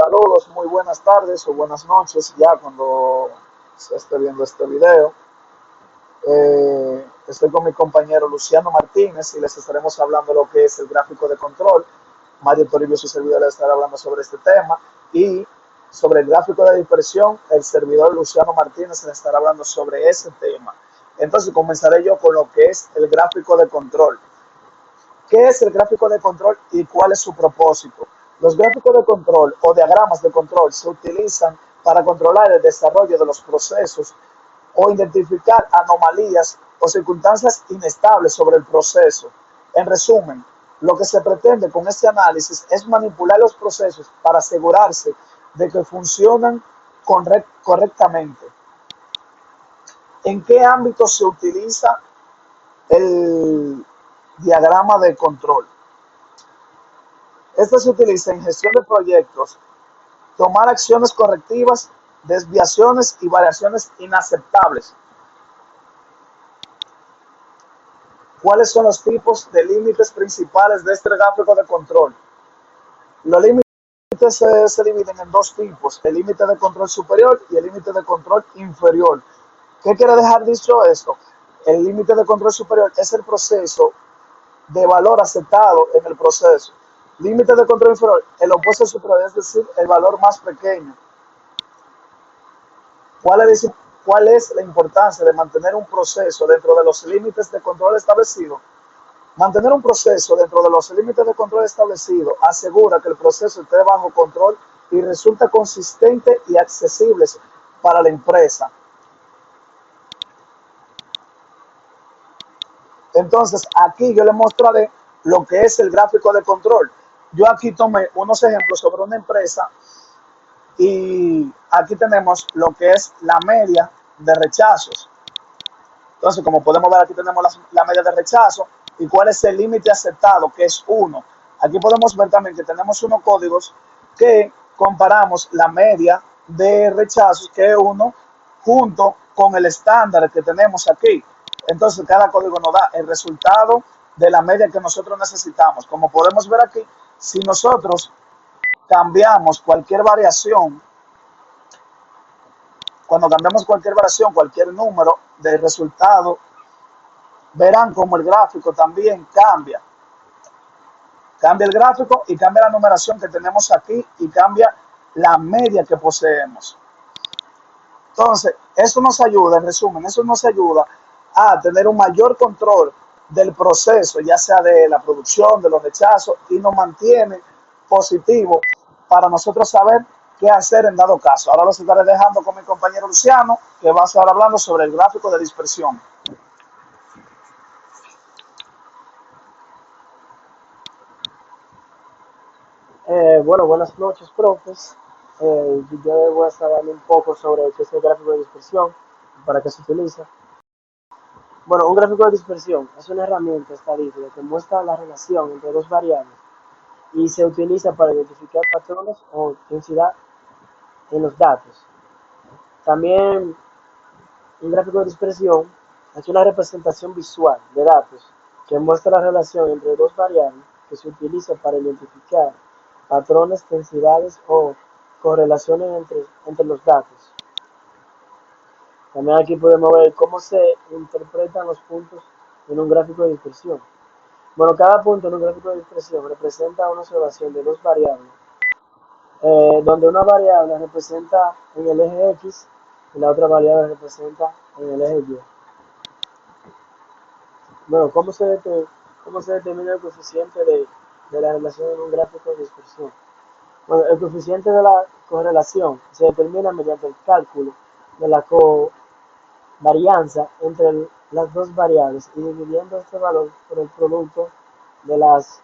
Saludos, muy buenas tardes o buenas noches ya cuando se esté viendo este video. Estoy con mi compañero Luciano Martínez y les estaremos hablando de lo que es el gráfico de control. Mario Toribio, su servidor, les estará hablando sobre este tema. Y sobre el gráfico de dispersión, el servidor Luciano Martínez les estará hablando sobre ese tema. Entonces comenzaré yo con lo que es el gráfico de control. ¿Qué es el gráfico de control y cuál es su propósito? Los gráficos de control o diagramas de control se utilizan para controlar el desarrollo de los procesos o identificar anomalías o circunstancias inestables sobre el proceso. En resumen, lo que se pretende con este análisis es manipular los procesos para asegurarse de que funcionan correctamente. ¿En qué ámbito se utiliza el diagrama de control? Este se utiliza en gestión de proyectos, tomar acciones correctivas, desviaciones y variaciones inaceptables. ¿Cuáles son los tipos de límites principales de este gráfico de control? Los límites se dividen en dos tipos, el límite de control superior y el límite de control inferior. ¿Qué quiere dejar dicho esto? El límite de control superior es el proceso de valor aceptado en el proceso. Límite de control inferior, el opuesto superior, es decir, el valor más pequeño. ¿Cuál es la importancia de mantener un proceso dentro de los límites de control establecidos? Mantener un proceso dentro de los límites de control establecidos asegura que el proceso esté bajo control y resulta consistente y accesible para la empresa. Entonces, aquí yo les mostraré lo que es el gráfico de control. Yo aquí tomé unos ejemplos sobre una empresa y aquí tenemos lo que es la media de rechazos. Entonces, como podemos ver, aquí tenemos la media de rechazo y cuál es el límite aceptado, que es 1. Aquí podemos ver también que tenemos unos códigos que comparamos la media de rechazos, que es 1, junto con el estándar que tenemos aquí. Entonces, cada código nos da el resultado de la media que nosotros necesitamos. Como podemos ver aquí, si nosotros cambiamos cualquier variación, cuando cambiamos cualquier variación, cualquier número de resultado, verán como el gráfico también cambia. Cambia el gráfico y cambia la numeración que tenemos aquí y cambia la media que poseemos. Entonces, eso nos ayuda, en resumen, eso nos ayuda a tener un mayor control del proceso, ya sea de la producción, de los rechazos, y nos mantiene positivo para nosotros saber qué hacer en dado caso. Ahora los estaré dejando con mi compañero Luciano, que va a estar hablando sobre el gráfico de dispersión. Bueno, buenas noches, profes. Yo voy a estar hablando un poco sobre qué es el gráfico de dispersión, para qué se utiliza. Bueno, un gráfico de dispersión es una herramienta estadística que muestra la relación entre dos variables y se utiliza para identificar patrones o intensidad en los datos. También un gráfico de dispersión es una representación visual de datos que muestra la relación entre dos variables que se utiliza para identificar patrones, densidades o correlaciones entre los datos. También aquí podemos ver cómo se interpretan los puntos en un gráfico de dispersión. Bueno, cada punto en un gráfico de dispersión representa una observación de dos variables, donde una variable representa en el eje X y la otra variable representa en el eje Y. Bueno, cómo se determina el coeficiente de la relación en un gráfico de dispersión? Bueno, el coeficiente de la correlación se determina mediante el cálculo de la covarianza entre las dos variables y dividiendo este valor por el producto de las.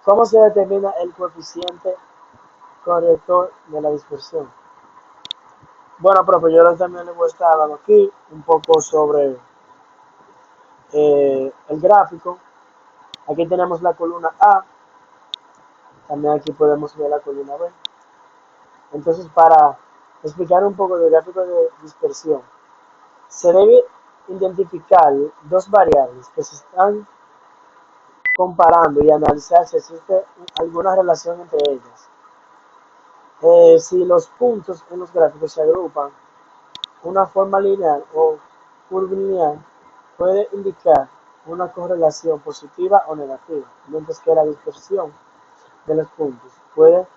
¿Cómo se determina el coeficiente corrector de la dispersión? Bueno, profe, yo también les voy a estar hablando aquí un poco sobre el gráfico. Aquí tenemos la columna A, también aquí podemos ver la columna B. Entonces, para explicar un poco del gráfico de dispersión, se debe identificar dos variables que se están comparando y analizar si existe alguna relación entre ellas. Si los puntos en los gráficos se agrupan, una forma lineal o curvilineal puede indicar una correlación positiva o negativa, mientras que la dispersión de los puntos puede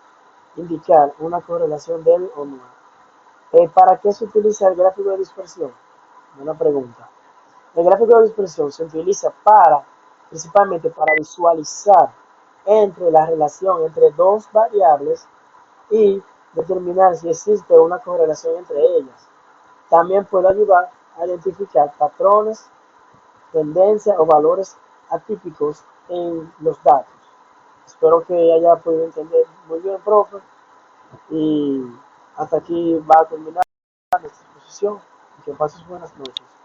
indicar una correlación débil o nula. ¿Para qué se utiliza el gráfico de dispersión? Una pregunta. El gráfico de dispersión se utiliza principalmente para visualizar la relación entre dos variables y determinar si existe una correlación entre ellas. También puede ayudar a identificar patrones, tendencias o valores atípicos en los datos. Espero que haya podido entender muy bien, profe, y hasta aquí va a terminar esta exposición. Que pases buenas noches.